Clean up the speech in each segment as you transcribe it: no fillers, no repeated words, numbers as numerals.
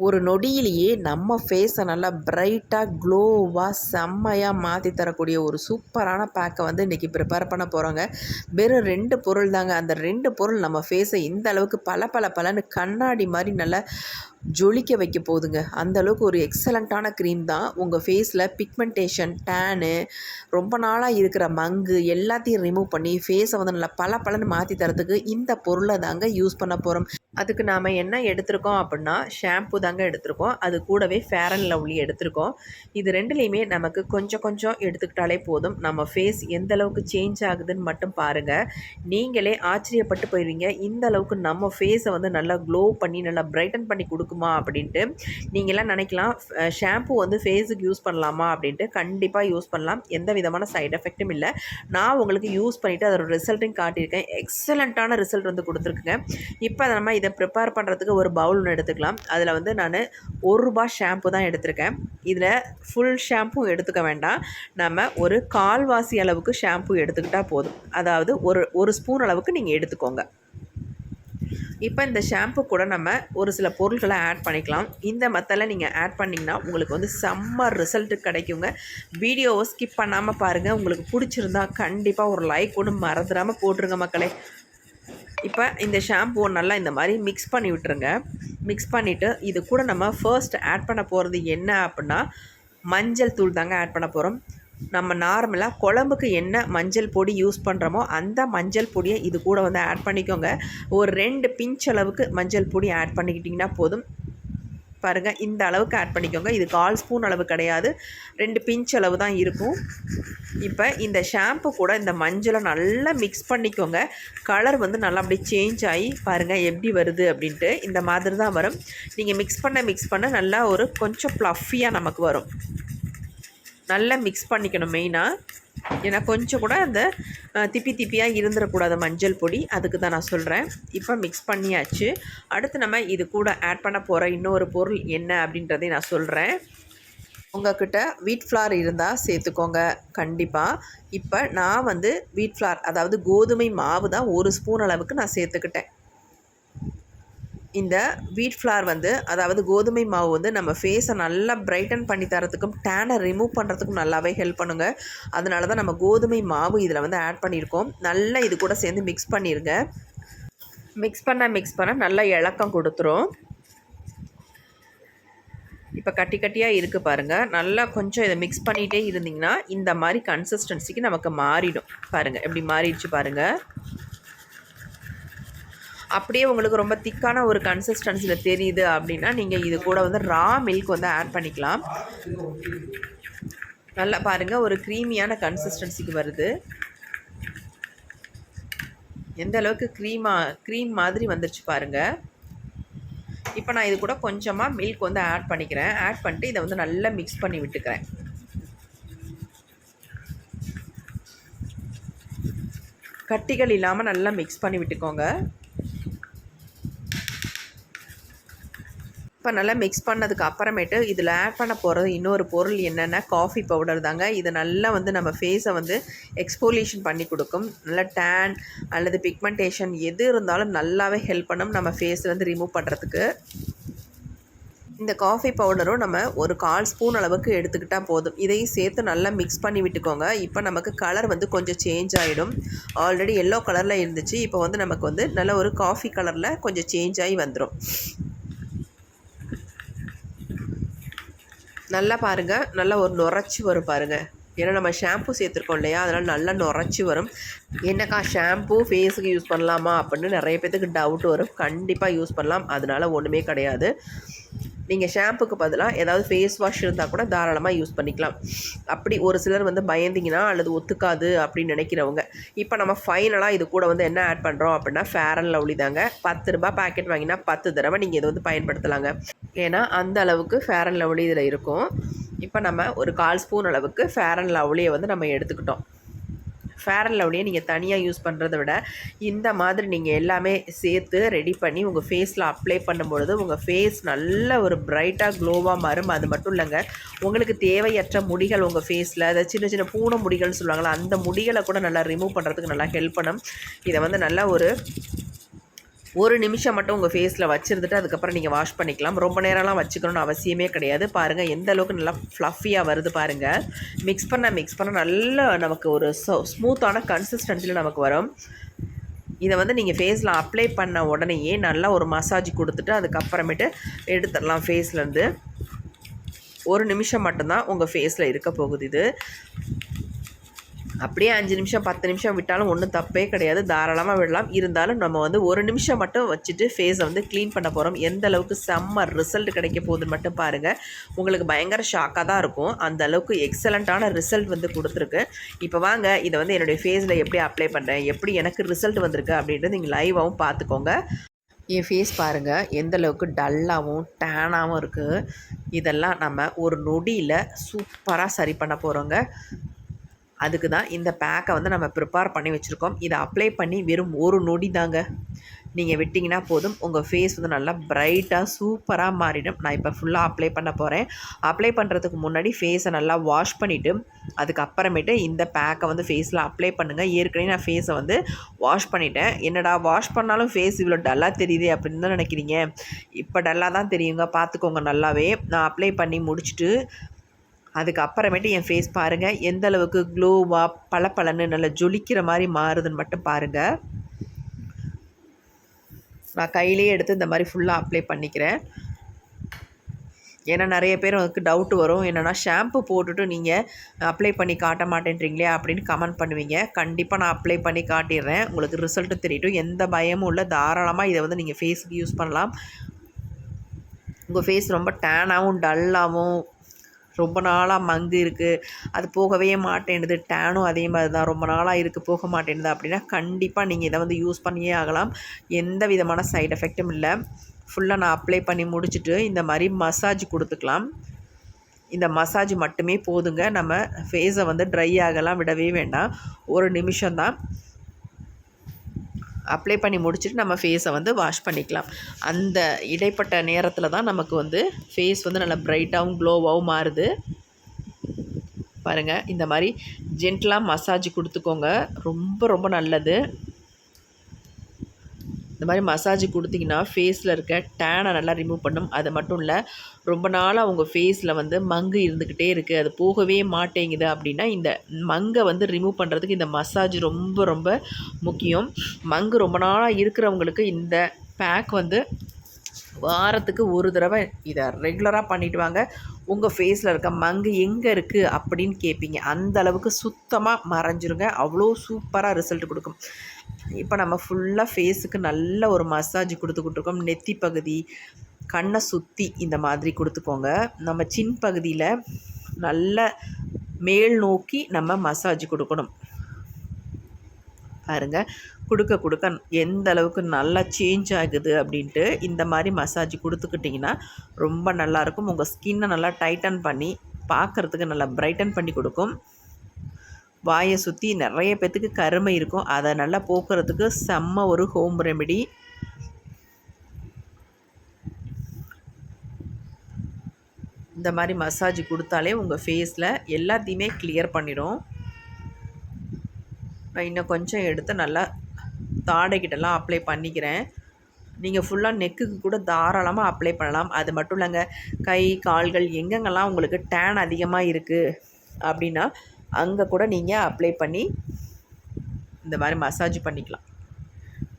ஒரு நொடியிலேயே நம்ம ஃபேஸை நல்லா பிரைட்டாக க்ளோவாக செம்மையாக மாற்றி தரக்கூடிய ஒரு சூப்பரான பேக்கை வந்து இன்றைக்கி ப்ரிப்பேர் பண்ண போகிறோங்க. வெறும் 2 பொருள் தாங்க. அந்த 2 பொருள் நம்ம ஃபேஸை இந்த அளவுக்கு பளபளன்னு கண்ணாடி மாதிரி நல்லா ஜொலிக்க வைக்க போகுதுங்க. அந்தளவுக்கு ஒரு எக்ஸலண்ட்டான க்ரீம் தான். உங்கள் ஃபேஸில் பிக்மெண்டேஷன், டேனு, ரொம்ப நாளாக இருக்கிற மங்கு எல்லாத்தையும் ரிமூவ் பண்ணி ஃபேஸை வந்து நல்லா பளபளன்னு மாற்றி தரத்துக்கு இந்த பொருளை தாங்க யூஸ் பண்ண போகிறோம். அதுக்கு நாம் என்ன எடுத்திருக்கோம் அப்படின்னா, ஷாம்பு தாங்க எடுத்திருக்கோம். அது கூடவே ஃபேர் அண்ட் லவ்லி எடுத்திருக்கோம். இது 2லேயுமே நமக்கு கொஞ்சம் கொஞ்சம் எடுத்துக்கிட்டாலே போதும். நம்ம ஃபேஸ் எந்த அளவுக்கு சேஞ்ச் ஆகுதுன்னு மட்டும் பாருங்கள். நீங்களே ஆச்சரியப்பட்டு போயிடுவீங்க. இந்த அளவுக்கு நம்ம ஃபேஸை வந்து நல்லா க்ளோ பண்ணி நல்லா பிரைட்டன் பண்ணி கொடுக்குமா அப்படின்ட்டு. நீங்களாம் நினைக்கலாம் ஷாம்பு வந்து ஃபேஸுக்கு யூஸ் பண்ணலாமா அப்படின்ட்டு. கண்டிப்பாக யூஸ் பண்ணலாம். எந்த விதமான சைட் எஃபெக்ட்டும் இல்லை. நான் உங்களுக்கு யூஸ் பண்ணிவிட்டு அதோட ரிசல்ட்டையும் காட்டியிருக்கேன். எக்ஸலண்ட்டான ரிசல்ட் வந்து கொடுத்துருக்குங்க. இப்போ நம்ம இதை ப்ரிப்பேர் பண்ணுறதுக்கு ஒரு பவுல் ஒன்று எடுத்துக்கலாம். அதில் வந்து நான் ₹1 ஷாம்பு தான் எடுத்திருக்கேன். இதில் ஃபுல் ஷாம்பு எடுத்துக்க வேண்டாம். நம்ம ஒரு 1/4 அளவுக்கு ஷாம்பு எடுத்துக்கிட்டால் போதும். அதாவது ஒரு ஸ்பூன் அளவுக்கு நீங்கள் எடுத்துக்கோங்க. இப்போ இந்த ஷாம்பு கூட நம்ம ஒரு சில பொருட்களை ஆட் பண்ணிக்கலாம். இந்த மெத்தடில் நீங்கள் ஆட் பண்ணிங்கன்னா உங்களுக்கு வந்து செம்ம ரிசல்ட்டு கிடைக்குங்க. வீடியோவை ஸ்கிப் பண்ணாமல் பாருங்கள். உங்களுக்கு பிடிச்சிருந்தா கண்டிப்பாக ஒரு லைக் ஒன்று மறந்துடாமல் போட்டுருங்க மக்களே. இப்போ இந்த ஷாம்புவை நல்லா இந்த மாதிரி மிக்ஸ் பண்ணி விட்டுருங்க. மிக்ஸ் பண்ணிவிட்டு இது கூட நம்ம ஃபர்ஸ்ட் ஆட் பண்ண போகிறது என்ன அப்படின்னா, மஞ்சள் தூள் தாங்க ஆட் பண்ண போகிறோம். நம்ம நார்மலாக குழம்புக்கு என்ன மஞ்சள் பொடி யூஸ் பண்ணுறோமோ அந்த மஞ்சள் பொடியை இது கூட வந்து ஆட் பண்ணிக்கோங்க. ஒரு 2 பிஞ்ச் அளவுக்கு மஞ்சள் பொடி ஆட் பண்ணிக்கிட்டிங்கன்னா போதும். பாருங்கள், இந்த அளவுக்கு ஆட் பண்ணிக்கோங்க. இது 1/4 ஸ்பூன் அளவு கிடையாது, 2 பிஞ்ச் அளவு தான் இருக்கும். இப்போ இந்த ஷாம்பு கூட இந்த மஞ்சளை நல்லா மிக்ஸ் பண்ணிக்கோங்க. கலர் வந்து நல்லா அப்படியே சேஞ்ச் ஆகி பாருங்கள் எப்படி வருது அப்படின்ட்டு. இந்த மாதிரி தான் வரும். நீங்கள் மிக்ஸ் பண்ண நல்லா ஒரு கொஞ்சம் ப்ளஃபியாக நமக்கு வரும். நல்லா மிக்ஸ் பண்ணிக்கணும் மெயினாக. ஏன்னா கொஞ்சம் கூட அந்த திப்பியாக இருந்துடக்கூடாது மஞ்சள் பொடி, அதுக்கு தான் நான் சொல்கிறேன். இப்போ மிக்ஸ் பண்ணியாச்சு. அடுத்து நம்ம இது கூட ஆட் பண்ண போகிற இன்னொரு பொருள் என்ன அப்படின்றதை நான் சொல்கிறேன். உங்கள்கிட்ட வீட் ஃப்ளார் இருந்தால் சேர்த்துக்கோங்க கண்டிப்பாக. இப்போ நான் வந்து வீட் ஃப்ளார் அதாவது கோதுமை மாவு தான் 1 ஸ்பூன் அளவுக்கு நான் சேர்த்துக்கிட்டேன். இந்த வீட் ஃப்ளார் வந்து அதாவது கோதுமை மாவு வந்து நம்ம ஃபேஸை நல்லா பிரைட்டன் பண்ணி தரத்துக்கும் டேனை ரிமூவ் பண்ணுறதுக்கும் நல்லாவே ஹெல்ப் பண்ணுங்க. அதனால தான் நம்ம கோதுமை மாவு இதில் வந்து ஆட் பண்ணியிருக்கோம். நல்லா இது கூட சேர்ந்து மிக்ஸ் பண்ணிடுங்க. மிக்ஸ் பண்ண நல்லா இளக்கம் கொடுத்துரும். இப்போ கட்டியாக இருக்குது பாருங்கள். நல்லா கொஞ்சம் இதை மிக்ஸ் பண்ணிகிட்டே இருந்திங்கன்னா இந்த மாதிரி கன்சிஸ்டன்சிக்கு நமக்கு மாறிடும். பாருங்கள் எப்படி மாறிடுச்சு பாருங்கள். அப்படியே உங்களுக்கு ரொம்ப திக்கான ஒரு கன்சிஸ்டன்சியில் தெரியுது அப்படின்னா நீங்கள் இது கூட வந்து ரா மில்க் வந்து ஆட் பண்ணிக்கலாம். நல்லா பாருங்கள், ஒரு க்ரீமியான கன்சிஸ்டன்சிக்கு வருது. எந்த அளவுக்கு க்ரீம் மாதிரி வந்துருச்சு பாருங்கள். இப்போ நான் இது கூட கொஞ்சமாக மில்க் வந்து ஆட் பண்ணிக்கிறேன். ஆட் பண்ணிட்டு இதை வந்து நல்லா மிக்ஸ் பண்ணி விட்டுக்கிறேன். கட்டிகள் இல்லாமல் நல்லா மிக்ஸ் பண்ணி விட்டுக்கோங்க. இப்போ நல்லா மிக்ஸ் பண்ணதுக்கு அப்புறமேட்டு இதில் ஆட் பண்ண போகிறது இன்னொரு பொருள் என்னென்னா காஃபி பவுடர் தாங்க. இது நல்லா வந்து நம்ம ஃபேஸை வந்து எக்ஸ்போலியேஷன் பண்ணி கொடுக்கும். நல்லா டேன் அல்லது பிக்மெண்டேஷன் எது இருந்தாலும் நல்லாவே ஹெல்ப் பண்ணும் நம்ம ஃபேஸ்லேருந்து ரிமூவ் பண்ணுறதுக்கு. இந்த காஃபி பவுடரும் நம்ம ஒரு 1/4 ஸ்பூன் அளவுக்கு எடுத்துக்கிட்டால் போதும். இதையும் சேர்த்து நல்லா மிக்ஸ் பண்ணி விட்டுக்கோங்க. இப்போ நமக்கு கலர் வந்து கொஞ்சம் சேஞ்ச் ஆகிடும். ஆல்ரெடி எல்லோ கலரில் இருந்துச்சு. இப்போ வந்து நமக்கு வந்து நல்ல ஒரு காஃபி கலரில் கொஞ்சம் சேஞ்ச் ஆகி வந்துடும். நல்லா பாருங்கள், நல்லா ஒரு நுரைச்சி வரும் பாருங்கள். ஏன்னா நம்ம ஷாம்பு சேர்த்துருக்கோம் இல்லையா, அதனால் நல்லா நுரைச்சி வரும். என்னக்கா ஷாம்பு ஃபேஸுக்கு யூஸ் பண்ணலாமா அப்படின்னு நிறைய பேத்துக்கு டவுட் வரும். கண்டிப்பாக யூஸ் பண்ணலாம், அதனால் ஒன்றுமே கிடையாது. நீங்கள் ஷாம்புக்கு பதிலாக ஏதாவது ஃபேஸ் வாஷ் இருந்தால் கூட தாராளமாக யூஸ் பண்ணிக்கலாம். அப்படி ஒரு சிலர் வந்து பயந்திங்கன்னா அல்லது ஒத்துக்காது அப்படின்னு நினைக்கிறவங்க. இப்போ நம்ம ஃபைனலாக இது கூட வந்து என்ன ஆட் பண்ணுறோம் அப்படின்னா ஃபேர் அண்ட் லவ்லி தாங்க. ₹10 பேக்கெட் வாங்கினா 10 தடவை நீங்கள் இதை வந்து பயன்படுத்தலாங்க. ஏன்னா அந்த அளவுக்கு ஃபேர் அண்ட் லவ்லி இதில் இருக்கும். இப்போ நம்ம ஒரு 1/4 ஸ்பூன் அளவுக்கு ஃபேர் அண்ட் லவ்லியை வந்து நம்ம எடுத்துக்கிட்டோம். ஃபேர் அண்ட் லவ்லியை நீங்கள் தனியாக யூஸ் பண்ணுறத விட இந்த மாதிரி நீங்கள் எல்லாமே சேர்த்து ரெடி பண்ணி உங்கள் ஃபேஸில் அப்ளை பண்ணும்பொழுது உங்கள் ஃபேஸ் நல்ல ஒரு பிரைட்டாக க்ளோவாக மாறும். அது மட்டும் இல்லைங்க, உங்களுக்கு தேவையற்ற முடிகள் உங்கள் ஃபேஸில் அதை சின்ன சின்ன பூனை முடிகள்னு சொல்லுவாங்களா, அந்த முடிகளை கூட நல்லா ரிமூவ் பண்ணுறதுக்கு நல்லா ஹெல்ப் பண்ணும். இதை வந்து நல்லா ஒரு ஒரு நிமிஷம் மட்டும் உங்கள் ஃபேஸில் வச்சுருந்துட்டு அதுக்கப்புறம் நீங்கள் வாஷ் பண்ணிக்கலாம். ரொம்ப நேரம்லாம் வச்சுக்கணும்னு அவசியமே கிடையாது. பாருங்கள் எந்த அளவுக்கு நல்லா ஃப்ளஃபியாக வருது பாருங்கள். மிக்ஸ் பண்ண நல்லா நமக்கு ஒரு ஸ்மூத்தான கன்சிஸ்டன்சியில் நமக்கு வரும். இதை வந்து நீங்கள் ஃபேஸில் அப்ளை பண்ண உடனேயே நல்லா ஒரு மசாஜ் கொடுத்துட்டு அதுக்கப்புறமேட்டு எடுத்துடலாம் ஃபேஸ்லேருந்து. ஒரு நிமிஷம் மட்டும்தான் உங்கள் ஃபேஸில் இருக்க போகுது இது. அப்படியே 5 நிமிஷம் 10 நிமிஷம் விட்டாலும் ஒன்றும் தப்பே கிடையாது, தாராளமாக விடலாம். இருந்தாலும் நம்ம வந்து ஒரு நிமிஷம் மட்டும் வச்சுட்டு ஃபேஸை வந்து க்ளீன் பண்ண போகிறோம். எந்த அளவுக்கு செம்ம ரிசல்ட் கிடைக்க போகுதுன்னு மட்டும் பாருங்கள். உங்களுக்கு பயங்கர ஷாக்காக தான் இருக்கும். அந்த அளவுக்கு எக்ஸலண்ட்டான ரிசல்ட் வந்து கொடுத்துருக்கு. இப்போ வாங்க இதை வந்து என்னுடைய ஃபேஸில் எப்படி அப்ளை பண்ணுறேன், எப்படி எனக்கு ரிசல்ட் வந்திருக்கு அப்படின்றது நீங்கள் லைவாகவும் பார்த்துக்கோங்க. என் ஃபேஸ் பாருங்கள் எந்த அளவுக்கு டல்லாகவும் டேனாகவும் இருக்குது. இதெல்லாம் நம்ம ஒரு நொடியில் சூப்பராக சரி பண்ண போகிறோங்க. அதுக்கு தான் இந்த பேக்கை வந்து நம்ம ப்ரிப்பேர் பண்ணி வச்சுருக்கோம். இதை அப்ளை பண்ணி வெறும் ஒரு நொடி தாங்க நீங்கள் விட்டிங்கன்னா போதும். உங்கள் ஃபேஸ் வந்து நல்லா பிரைட்டாக சூப்பராக மாறிடும். நான் இப்போ ஃபுல்லாக அப்ளை பண்ண போகிறேன். அப்ளை பண்ணுறதுக்கு முன்னாடி ஃபேஸை நல்லா வாஷ் பண்ணிவிட்டு அதுக்கப்புறமேட்டு இந்த பேக்கை வந்து ஃபேஸில் அப்ளை பண்ணுங்கள். ஏற்கனவே நான் ஃபேஸை வந்து வாஷ் பண்ணிட்டேன். என்னடா வாஷ் பண்ணாலும் ஃபேஸ் இவ்வளோ டல்லாக தெரியுது அப்படின்னு தான் நினைக்கிறீங்க. இப்போ டல்லாக தான் தெரியுங்க, பார்த்துக்கோங்க நல்லாவே. நான் அப்ளை பண்ணி முடிச்சுட்டு அதுக்கப்புறமேட்டு என் ஃபேஸ் பாருங்கள் எந்த அளவுக்கு க்ளோவாக பளபளன்னு நல்லா ஜொலிக்கிற மாதிரி மாறுதுன்னு மட்டும் பாருங்கள். நான் கையிலேயே எடுத்து இந்த மாதிரி ஃபுல்லாக அப்ளை பண்ணிக்கிறேன். ஏன்னா நிறைய பேருக்கு டவுட் வரும், என்னென்னா ஷாம்பு போட்டுட்டு நீங்கள் அப்ளை பண்ணி காட்ட மாட்டேன்றீங்களே அப்படின்னு கமெண்ட் பண்ணுவீங்க. கண்டிப்பாக நான் அப்ளை பண்ணி காட்டிடுறேன், உங்களுக்கு ரிசல்ட்டு தெரியட்டும். எந்த பயமும் இல்லை, தாராளமாக இதை வந்து நீங்கள் ஃபேஸுக்கு யூஸ் பண்ணலாம். உங்கள் ஃபேஸ் ரொம்ப டேனாகவும் டல்லாகவும் ரொம்ப நாளாக மங்கு இருக்குது, அது போகவே மாட்டேன்னுது, டேனும் அதே மாதிரி தான் ரொம்ப நாளாக இருக்குது போக மாட்டேன்னுது அப்படின்னா கண்டிப்பாக நீங்கள் இதை வந்து யூஸ் பண்ணியே ஆகலாம். எந்த விதமான சைடு எஃபெக்ட்டும் இல்லை. ஃபுல்லாக நான் அப்ளை பண்ணி முடிச்சுட்டு இந்த மாதிரி மசாஜ் கொடுத்துக்கலாம். இந்த மசாஜ் மட்டுமே போதுங்க. நம்ம ஃபேஸை வந்து ட்ரை ஆகலாம் விடவே வேண்டாம். ஒரு நிமிஷம்தான். அப்ளை பண்ணி முடிச்சுட்டு நம்ம ஃபேஸை வந்து வாஷ் பண்ணிக்கலாம். அந்த இடைப்பட்ட நேரத்தில் தான் நமக்கு வந்து ஃபேஸ் வந்து நல்லா ப்ரைட்டாகவும் க்ளோவாகவும் மாறுது. பாருங்கள் இந்த மாதிரி ஜென்டலாக மசாஜ் கொடுத்துக்கோங்க, ரொம்ப ரொம்ப நல்லது. இந்த மாதிரி மசாஜ் கொடுத்திங்கன்னா ஃபேஸில் இருக்க டேனை நல்லா ரிமூவ் பண்ணும். அது மட்டும் இல்லை, ரொம்ப நாளாக உங்கள் ஃபேஸில் வந்து மங்கு இருந்துக்கிட்டே இருக்குது, அது போகவே மாட்டேங்குது அப்படின்னா இந்த மங்கை வந்து ரிமூவ் பண்ணுறதுக்கு இந்த மசாஜ் ரொம்ப ரொம்ப முக்கியம். மங்கு ரொம்ப நாளாக இருக்கிறவங்களுக்கு இந்த பேக் வந்து வாரத்துக்கு ஒரு தடவை இதை ரெகுலராக பண்ணிவிட்டு வாங்க. உங்கள் ஃபேஸில் இருக்க மங்கு எங்கே இருக்குது அப்படின்னு கேட்பீங்க. அந்த அளவுக்கு சுத்தமாக மறைஞ்சிருங்க. அவ்வளோ சூப்பராக ரிசல்ட் கொடுக்கும். இப்போ நம்ம ஃபுல்லாக ஃபேஸுக்கு நல்ல ஒரு மசாஜ் கொடுத்துக்கிட்ருக்கோம். நெத்தி பகுதி, கண்ணை சுற்றி இந்த மாதிரி கொடுத்துக்கோங்க. நம்ம சின் பகுதியில் நல்ல மேல் நோக்கி நம்ம மசாஜ் கொடுக்கணும். பாருங்கள், கொடுக்க கொடுக்க எந்த அளவுக்கு நல்லா சேஞ்ச் ஆகுது அப்படின்ட்டு. இந்த மாதிரி மசாஜ் கொடுத்துக்கிட்டிங்கன்னா ரொம்ப நல்லாயிருக்கும். உங்கள் ஸ்கின்னை நல்லா டைட்டன் பண்ணி பார்க்குறதுக்கு நல்லா பிரைட்டன் பண்ணி கொடுக்கும். வாயை சுற்றி நிறைய பேர்த்துக்கு கருமை இருக்கும், அதை நல்லா போக்குறதுக்கு செம்ம ஒரு ஹோம் ரெமெடி. இந்த மாதிரி மசாஜ் கொடுத்தாலே உங்கள் ஃபேஸில் எல்லாத்தையுமே கிளியர் பண்ணிடும். நான் இன்னும் கொஞ்சம் எடுத்து நல்லா தாடைக்கிட்டலாம் அப்ளை பண்ணிக்கிறேன். நீங்கள் ஃபுல்லாக நெக்குக்கு கூட தாராளமாக அப்ளை பண்ணலாம். அது மட்டும் இல்லைங்க, கை கால்கள் எங்கெங்கெல்லாம் உங்களுக்கு டேன் அதிகமாக இருக்குது அப்படின்னா அங்கே கூட நீங்கள் அப்ளை பண்ணி இந்த மாதிரி மசாஜ் பண்ணிக்கலாம்.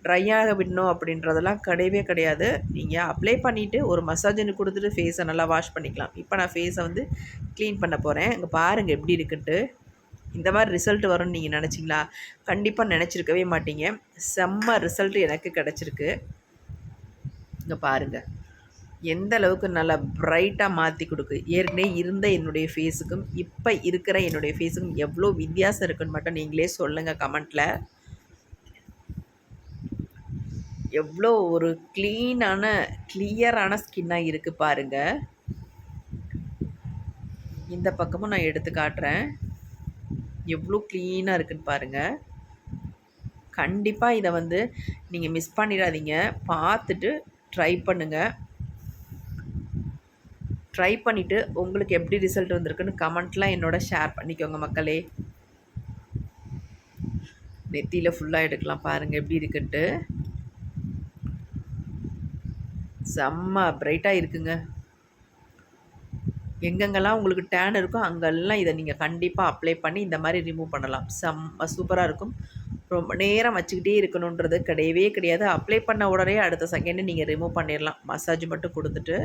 ட்ரையாக விடணும் அப்படின்றதெல்லாம் கிடையவே கிடையாது. நீங்கள் அப்ளை பண்ணிவிட்டு ஒரு மசாஜ்னு கொடுத்துட்டு ஃபேஸை நல்லா வாஷ் பண்ணிக்கலாம். இப்போ நான் ஃபேஸை வந்து க்ளீன் பண்ண போகிறேன். இங்கே பாருங்கள் எப்படி இருக்குன்ட்டு. இந்த மாதிரி ரிசல்ட் வரும்னு நீங்கள் நினச்சிங்களா? கண்டிப்பாக நினச்சிருக்கவே மாட்டீங்க. செம்ம ரிசல்ட் எனக்கு கிடச்சிருக்கு. இங்கே பாருங்கள் எந்த அளவுக்கு நல்லா ப்ரைட்டாக மாற்றி கொடுக்கு. ஏற்கனவே இருந்த என்னுடைய ஃபேஸுக்கும் இப்போ இருக்கிற என்னுடைய ஃபேஸுக்கும் எவ்வளோ வித்தியாசம் இருக்குன்னு மட்டும் நீங்களே சொல்லுங்கள் கமெண்ட்டில். எவ்வளோ ஒரு கிளியரான ஸ்கின்னாக இருக்குது பாருங்கள். இந்த பக்கமும் நான் எடுத்து காட்டுறேன், எவ்வளோ க்ளீனாக இருக்குன்னு பாருங்கள். கண்டிப்பாக இதை வந்து நீங்கள் மிஸ் பண்ணிடாதீங்க. பார்த்துட்டு ட்ரை பண்ணுங்கள். ட்ரை பண்ணிவிட்டு உங்களுக்கு எப்படி ரிசல்ட் வந்திருக்குன்னு கமெண்ட்லாம் என்னோட ஷேர் பண்ணிக்கோங்க மக்களே. நெத்தியில் ஃபுல்லாக எடுக்கலாம் பாருங்கள் எப்படி இருக்குன்ட்டு. செம்ம பிரைட்டாக இருக்குங்க. எங்கெங்கெல்லாம் உங்களுக்கு டேன் இருக்கோ அங்கெல்லாம் இதை நீங்கள் கண்டிப்பாக அப்ளை பண்ணி இந்த மாதிரி ரிமூவ் பண்ணலாம். செம்ம சூப்பராக இருக்கும். ரொம்ப நேரம் வச்சுக்கிட்டே இருக்கணுன்றது கிடையவே கிடையாது. அப்ளை பண்ண உடனே அடுத்த செகண்டு நீங்கள் ரிமூவ் பண்ணிடலாம். மசாஜ் மட்டும் கொடுத்துட்டு.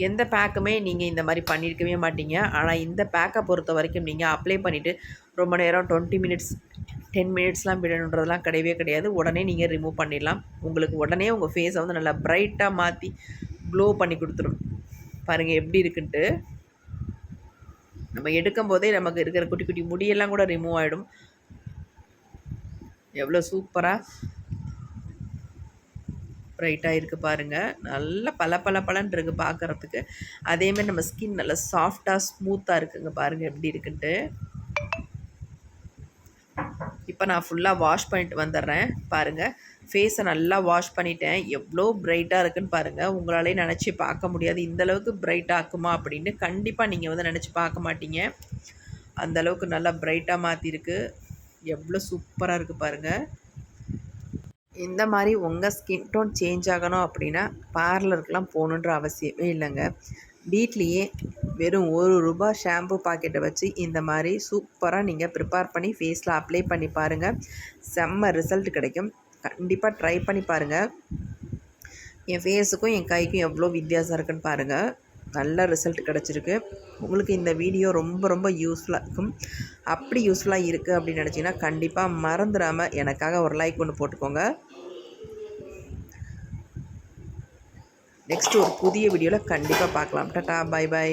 எந்த பேக்குமே நீங்கள் இந்த மாதிரி பண்ணியிருக்கவே மாட்டீங்க. ஆனால் இந்த பேக்கை பொறுத்த வரைக்கும் நீங்கள் அப்ளை பண்ணிவிட்டு ரொம்ப நேரம் 20 மினிட்ஸ் 10 மினிட்ஸ்லாம் விடணுன்றதெல்லாம் கிடையவே கிடையாது. உடனே நீங்கள் ரிமூவ் பண்ணிடலாம். உங்களுக்கு உடனே உங்கள் ஃபேஸை வந்து நல்லா ப்ரைட்டாக மாற்றி க்ளோ பண்ணி கொடுத்துரும். பாருங்கள் எப்படி இருக்குன்ட்டு. நம்ம எடுக்கும் போதே நமக்கு இருக்கிற குட்டி குட்டி முடியெல்லாம் கூட ரிமூவ் ஆகிடும். எவ்வளோ சூப்பராக ப்ரைட்டாக இருக்குது பாருங்கள். நல்லா பளபளன்னு இருக்குது பார்க்குறதுக்கு. அதேமாதிரி நம்ம ஸ்கின் நல்லா சாஃப்டாக ஸ்மூத்தாக இருக்குங்க. பாருங்கள் எப்படி இருக்குன்ட்டு. இப்போ நான் ஃபுல்லாக வாஷ் பண்ணிட்டு வந்துடுறேன். பாருங்கள், ஃபேஸை நல்லா வாஷ் பண்ணிட்டேன். எவ்வளோ ப்ரைட்டாக இருக்குதுன்னு பாருங்கள். உங்களாலே நினச்சி பார்க்க முடியாது இந்தளவுக்கு ப்ரைட்டாக ஆக்குமா அப்படின்னு. கண்டிப்பாக நீங்கள் வந்து நினச்சி பார்க்க மாட்டீங்க. அந்தளவுக்கு நல்லா ப்ரைட்டாக மாற்றிருக்கு. எவ்வளோ சூப்பராக இருக்குது பாருங்கள். இந்த மாதிரி உங்கள் ஸ்கின் டோன் சேஞ்ச் ஆகணும் அப்படின்னா பார்லருக்கெலாம் போகணுன்ற அவசியமே இல்லைங்க. வீட்லேயே வெறும் ₹1 ஷாம்பு பாக்கெட்டை வச்சு இந்த மாதிரி சூப்பராக நீங்கள் ப்ரிப்பேர் பண்ணி ஃபேஸில் அப்ளை பண்ணி பாருங்கள். செம்ம ரிசல்ட் கிடைக்கும். கண்டிப்பாக ட்ரை பண்ணி பாருங்கள். என் ஃபேஸுக்கும் என் கைக்கும் எவ்வளோ வித்தியாசம் இருக்குன்னு பாருங்கள். நல்ல ரிசல்ட் கிடச்சிருக்கு. உங்களுக்கு இந்த வீடியோ ரொம்ப ரொம்ப யூஸ்ஃபுல்லாக இருக்கும். அப்படி யூஸ்ஃபுல்லாக இருக்குது அப்படின்னு நினச்சிங்கன்னா கண்டிப்பாக மறந்துடாமல் எனக்காக ஒரு லைக் ஒன்று போட்டுக்கோங்க. நெக்ஸ்ட் ஒரு புதிய வீடியோவில் கண்டிப்பாக பார்க்கலாம். Tata, bye by.